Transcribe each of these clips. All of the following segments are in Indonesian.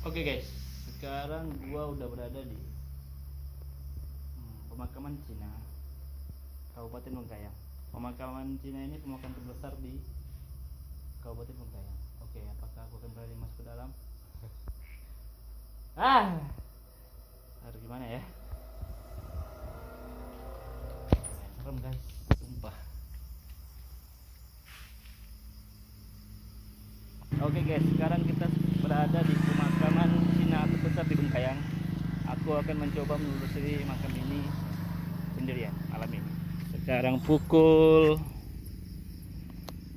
Oke guys, sekarang gua udah berada di pemakaman Cina, Kabupaten Bengkayang. Pemakaman Cina ini pemakaman terbesar di Kabupaten Bengkayang. Oke, apakah aku akan berani masuk ke dalam? Harus gimana ya? Serem guys, sumpah. Oke guys, sekarang kita berada di pemakaman Cina terbesar di Bengkayang. Aku akan mencoba menelusuri makam ini sendirian malam ini. Sekarang pukul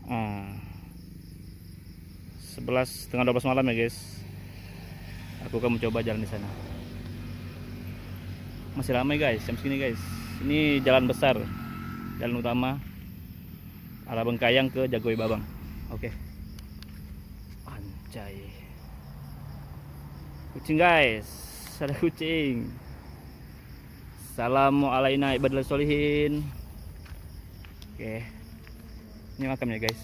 11:30 malam ya guys. Aku akan mencoba jalan di sana. Masih ramai guys, jam segini guys. Ini jalan besar, jalan utama arah Bengkayang ke Jagoi Babang. Oke. Anjay. Kucing guys, ada kucing. Assalamualaikum ibadillah sholihin. Oke, ini makamnya guys.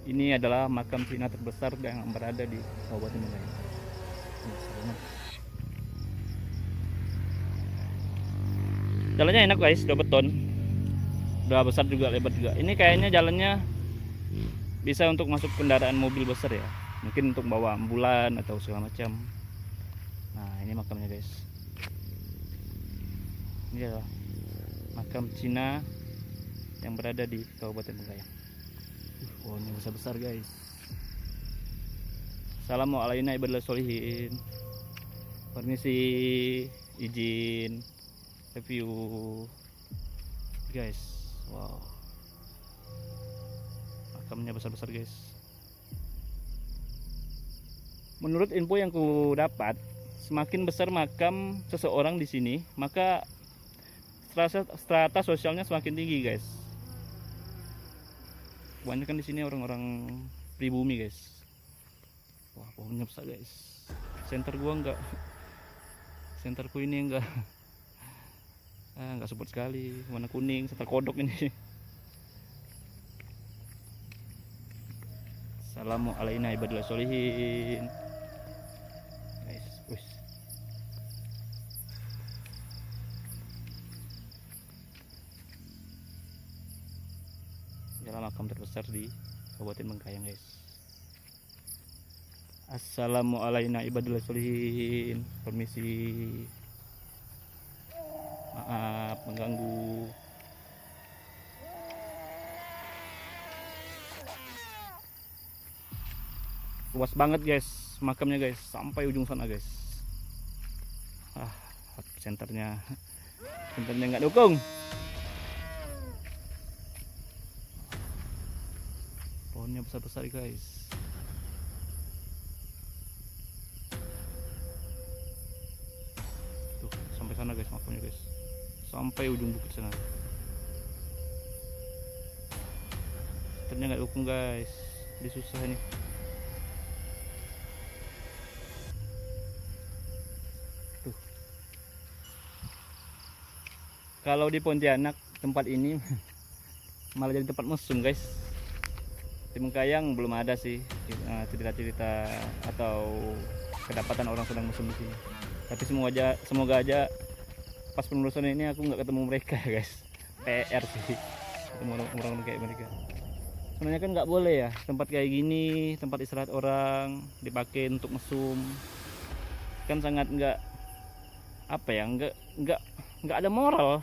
Ini adalah makam Cina terbesar yang berada di Kabupaten Bengkayang. Jalannya enak guys, udah beton, udah besar juga, lebar juga. Ini kayaknya jalannya bisa untuk masuk kendaraan mobil besar ya, mungkin untuk bawa ambulan atau segala macam. Nah ini makamnya guys. Ini adalah makam Cina yang berada di Kabupaten Bengkayang. Oh ini besar-besar guys. Assalamualaikum ibadillah sholihin. Permisi, izin review guys. Wow, makamnya besar-besar guys. Menurut info yang ku dapat, semakin besar makam seseorang di sini, maka strata sosialnya semakin tinggi guys. Kebanyakan di sini orang-orang pribumi guys. Wah pohonnya besar guys. Center gua enggak, centerku ini enggak support sekali. Warna kuning, center kodok ini. Assalamualaikum ibadillah sholihin. Guys, wih. Inilah makam terbesar di Kabupaten Bengkayang guys. Assalamualaikum ibadillah sholihin. Permisi, maaf mengganggu. Luas banget guys makamnya guys, sampai ujung sana guys. Senternya nggak dukung. Pohonnya besar-besar guys. Tuh sampai sana guys makamnya guys, sampai ujung bukit sana. Senternya nggak dukung guys, jadi susah nih. Tuh. Kalau di Pontianak tempat ini malah jadi tempat mesum guys. Di Bengkayang belum ada sih cerita-cerita atau kedapatan orang sedang mesum di sini. Tapi semoga aja pas penelusuran ini aku nggak ketemu mereka guys. PR sih ketemu orang-orang kayak mereka. Sebenarnya kan nggak boleh ya tempat kayak gini, tempat istirahat orang dipakai untuk mesum. Kan sangat nggak nggak ada moral.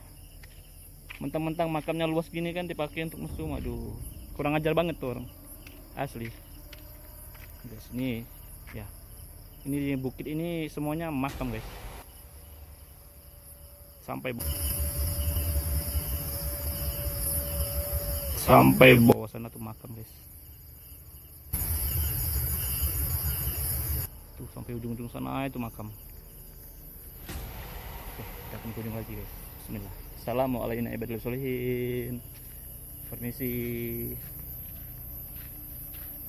Mentang-mentang makamnya luas gini kan dipakai untuk mesum. Aduh, kurang ajar banget tuh orang asli guys. Ini ya, ini di bukit ini semuanya makam guys, sampai bawah sana tuh makam guys. Tuh sampai ujung-ujung sana itu makam. Oke, kita akan kunjung lagi guys. Bismillah. Assalamualaikum ibadillah sholihin. Permisi.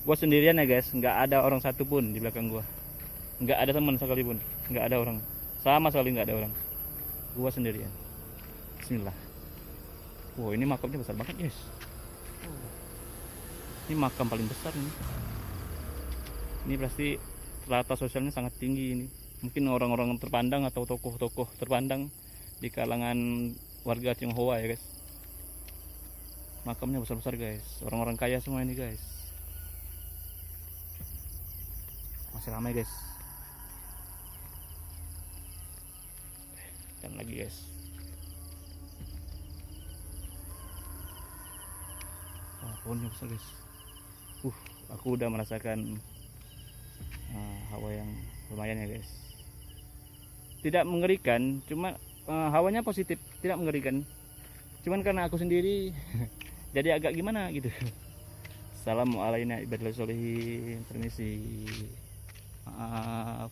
Gua sendirian ya guys, nggak ada orang satu pun di belakang gua, nggak ada teman sekali pun, nggak ada orang sama sekali, nggak ada orang. Gua sendirian. Bismillah. Wow ini makamnya besar banget guys. Ini makam paling besar ini. Ini pasti strata sosialnya sangat tinggi ini. Mungkin orang-orang terpandang atau tokoh-tokoh terpandang di kalangan warga Tionghoa ya guys. Makamnya besar-besar guys, orang-orang kaya semua ini guys. Masih ramai guys. Dan lagi guys. Wah, pohonnya besar guys. Aku udah merasakan hawa yang lumayan ya guys. Tidak mengerikan, cuma hawanya positif, tidak mengerikan. Cuman karena aku sendiri jadi agak gimana gitu. Assalamualaikum ibadillah sholihin. Permisi. Maaf.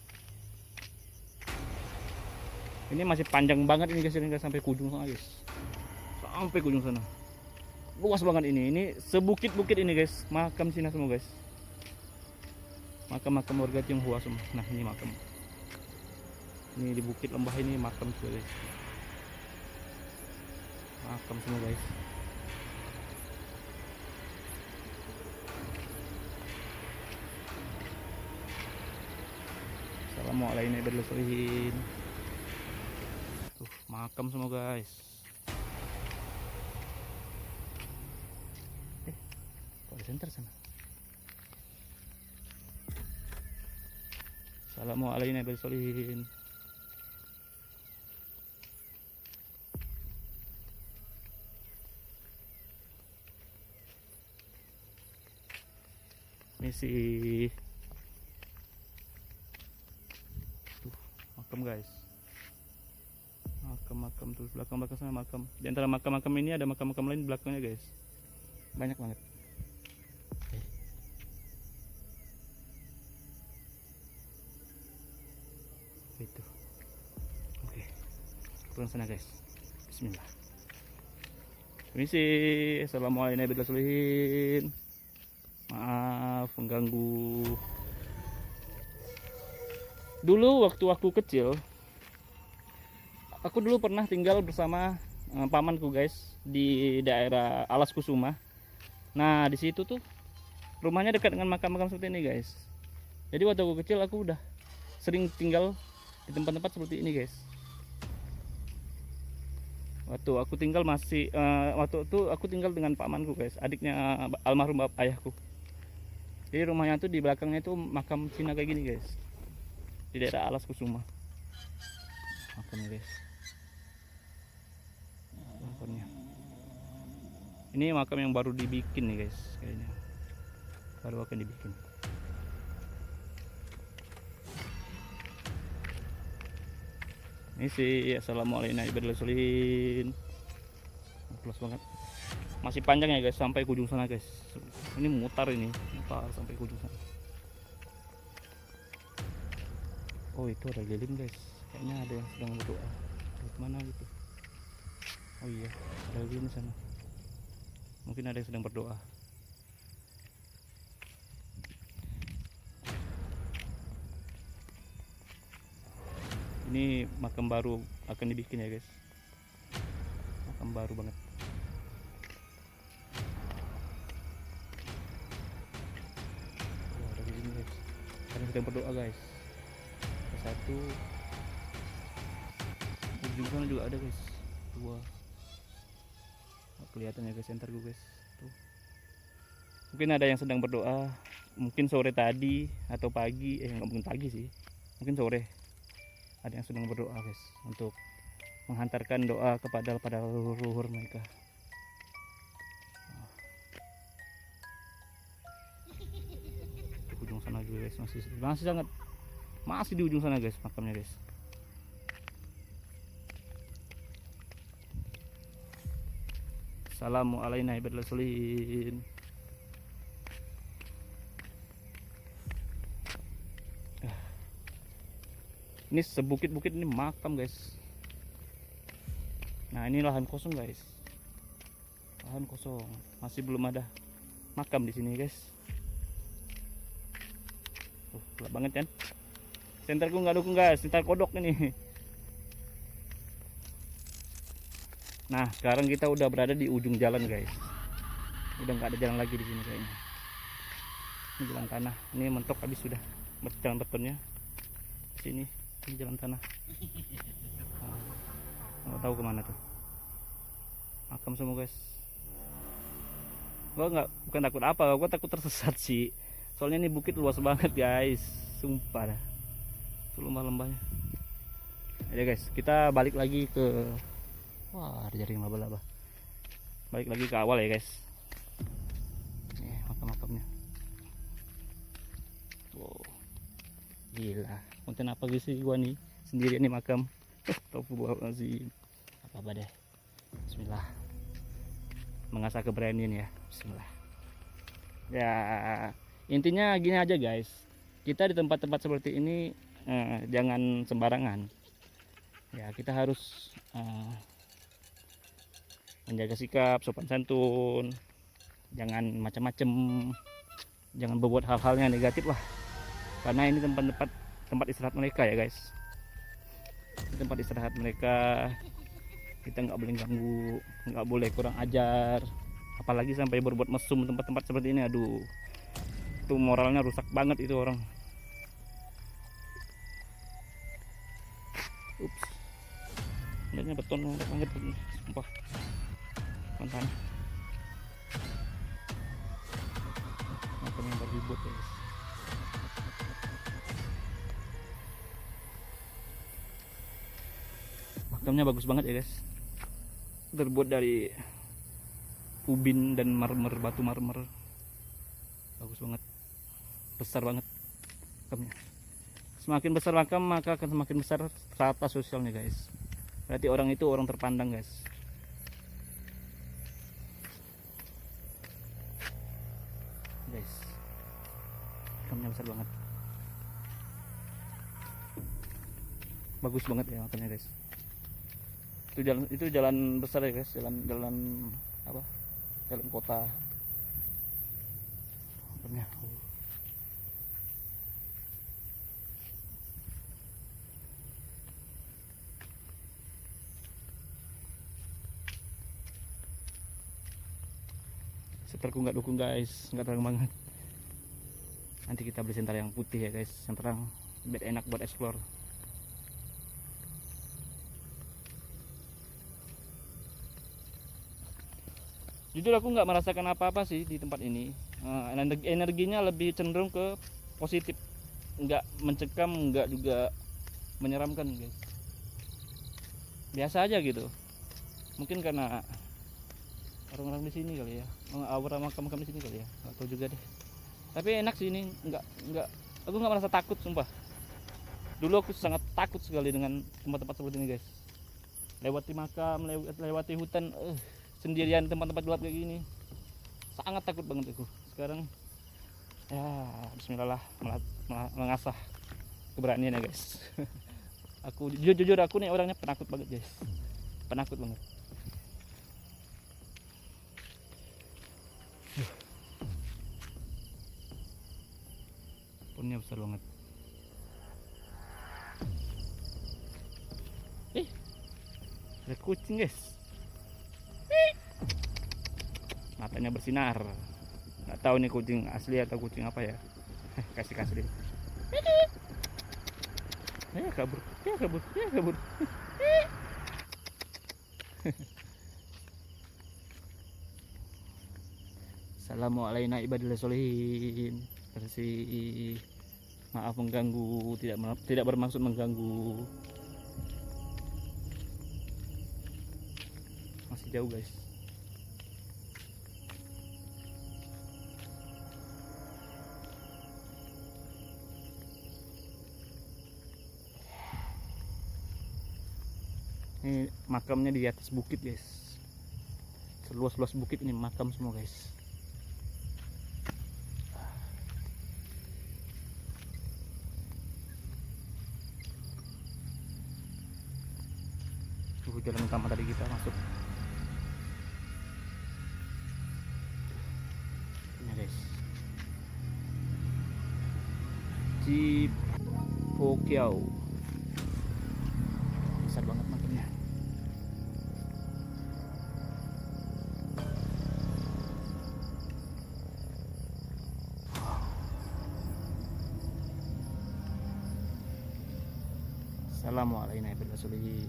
Ini masih panjang banget ini guys, ini sampai ke ujung sana guys. Sampai ke ujung sana. Luas banget ini. Ini sebukit-bukit ini guys. Makam Cina semua guys. Makam-makam warga Tionghoa semua. Nah, ini makam. Ini di bukit lembah ini makam semua guys. Makam semua guys. Assalamualaikum warahmatullahi wabarakatuh. Tuh, makam semua guys. Kok ada senter sana? Assalamualaikum warahmatullahi wabarakatuh. Misi. Tuh, makam guys. Makam tuh belakang sana makam. Di antara makam-makam ini ada makam-makam lain belakangnya guys. Banyak banget. Itu. Oke. Turun sana guys. Bismillah. Permisi. Assalamualaikum warahmatullahi wabarakatuh. Maaf mengganggu. Dulu waktu aku kecil, aku dulu pernah tinggal bersama pamanku guys di daerah Alas Kusuma. Nah di situ tuh rumahnya dekat dengan makam-makam seperti ini guys. Jadi waktu aku kecil aku udah sering tinggal di tempat-tempat seperti ini guys. Waktu aku tinggal waktu itu aku tinggal dengan pamanku guys, adiknya almarhum ayahku. Jadi rumahnya tuh di belakangnya itu makam Cina kayak gini guys, di daerah Alas Kusuma makamnya guys. Makamnya ini makam yang baru dibikin nih guys, kayaknya baru akan dibikin. Ini sih. Assalamualaikum warahmatullahi wabarakatuh. Plus banget, masih panjang ya guys sampai ke ujung sana guys. Ini mutar sampai ke ujung sana. Oh itu ada lilin guys, kayaknya ada yang sedang berdoa. Mana gitu? Oh iya, ada lilin di sana. Mungkin ada yang sedang berdoa. Ini makam baru akan dibikin ya guys. Makam baru banget. Ada lilin guys. Ada yang sedang berdoa guys. Satu. Di sana juga ada guys. Dua. Kelihatan ya guys, center gue guys. Tuh. Mungkin ada yang sedang berdoa. Mungkin sore tadi atau pagi. Nggak mungkin pagi sih. Mungkin sore. Ada yang sedang berdoa guys untuk menghantarkan doa kepada leluhur mereka. Di ujung sana juga guys, masih di ujung sana guys makamnya guys. Assalamualaikum warahmatullahi wabarakatuh. Ini sebukit-bukit ini makam guys. Nah ini lahan kosong guys, lahan kosong, masih belum ada makam di sini guys. Gelap banget kan? Senterku nggak dukung guys, sentar kodok ini. Nah sekarang kita udah berada di ujung jalan guys. Udah nggak ada jalan lagi di sini kayaknya. Ini jalan tanah, ini mentok habis sudah. jalan betonnya sini, ini jalan tanah. Nggak tahu kemana tuh, makam semua guys. Gua bukan takut apa, gua takut tersesat sih, soalnya ini bukit luas banget guys, sumpah dah, tuh lembah-lembahnya. Ya guys, kita balik lagi ke, wah ada jaring laba-laba, balik lagi ke awal ya guys. Nih makam-makamnya, wow gila, konten apa sih gua nih sendirian nih makam. Astagfirullahaladzim, apa deh, bismillah, mengasah keberanian ya, bismillah. Ya intinya gini aja guys, kita di tempat-tempat seperti ini jangan sembarangan ya, kita harus menjaga sikap, sopan santun, jangan macam-macam, jangan berbuat hal-hal yang negatif lah, karena ini tempat istirahat mereka ya guys, tempat istirahat mereka, kita nggak boleh ganggu, nggak boleh kurang ajar, apalagi sampai berbuat mesum tempat-tempat seperti ini. Aduh, itu moralnya rusak banget itu orang. Ups, ini beton banget, sumpah, tanah macam yang baru dibuat ya guys. Makamnya bagus banget ya guys, terbuat dari ubin dan marmer, batu marmer, bagus banget, besar banget makamnya. Semakin besar makam maka akan semakin besar strata sosialnya guys, berarti orang itu orang terpandang guys. Guys, makamnya besar banget, bagus banget ya makamnya guys. Itu jalan besar ya guys, jalan apa, jalan kota. Setelku nggak dukung guys, nggak terang banget. Nanti kita beli sentral yang putih ya guys, yang terang, biar enak buat explore. Jujur aku nggak merasakan apa-apa sih di tempat ini. Energinya lebih cenderung ke positif, nggak mencekam, nggak juga menyeramkan guys. Biasa aja gitu. Mungkin karena orang-orang di sini kali ya, aura makam-makam di sini kali ya, nggak tahu juga deh. Tapi enak sih ini, aku nggak merasa takut sumpah. Dulu aku sangat takut sekali dengan tempat-tempat seperti ini guys. Lewati makam, lewati hutan, sendirian tempat-tempat gelap kayak gini, sangat takut banget aku. Sekarang ya bismillah lah, mengasah keberanian ya guys. Aku jujur aku nih orangnya penakut banget guys, penakut banget. Pohonnya besar banget. Ada kucing guys, matanya bersinar. Nggak tahu nih kucing asli atau kucing apa ya. Kasih deh. Kabur. Assalamualaikum ibadillah sholihin. Bersih. Maaf mengganggu, tidak bermaksud mengganggu. Masih jauh guys. Ini makamnya di atas bukit guys, seluas-luas bukit ini makam semua guys. Jalan utama tadi kita masuk ini guys, Cipokiao, besar banget makamnya. Assalamualaikum warahmatullahi wabarakatuh.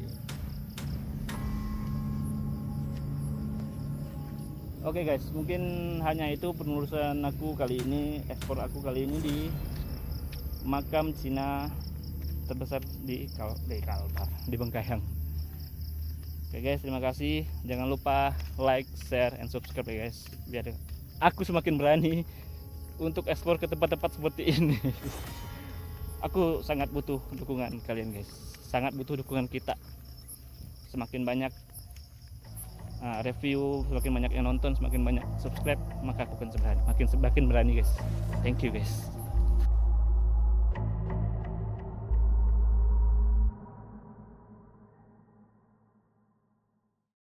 Oke guys, mungkin hanya itu penelusuran aku kali ini, ekspor aku kali ini di makam Cina terbesar di Kalbar, di Bengkayang. Oke guys, terima kasih. Jangan lupa like, share, and subscribe ya guys, biar aku semakin berani untuk ekspor ke tempat-tempat seperti ini. Aku sangat butuh dukungan kalian guys, sangat butuh dukungan kita. Semakin banyak review, semakin banyak yang nonton, semakin banyak subscribe, maka aku akan semakin berani guys. Thank you guys.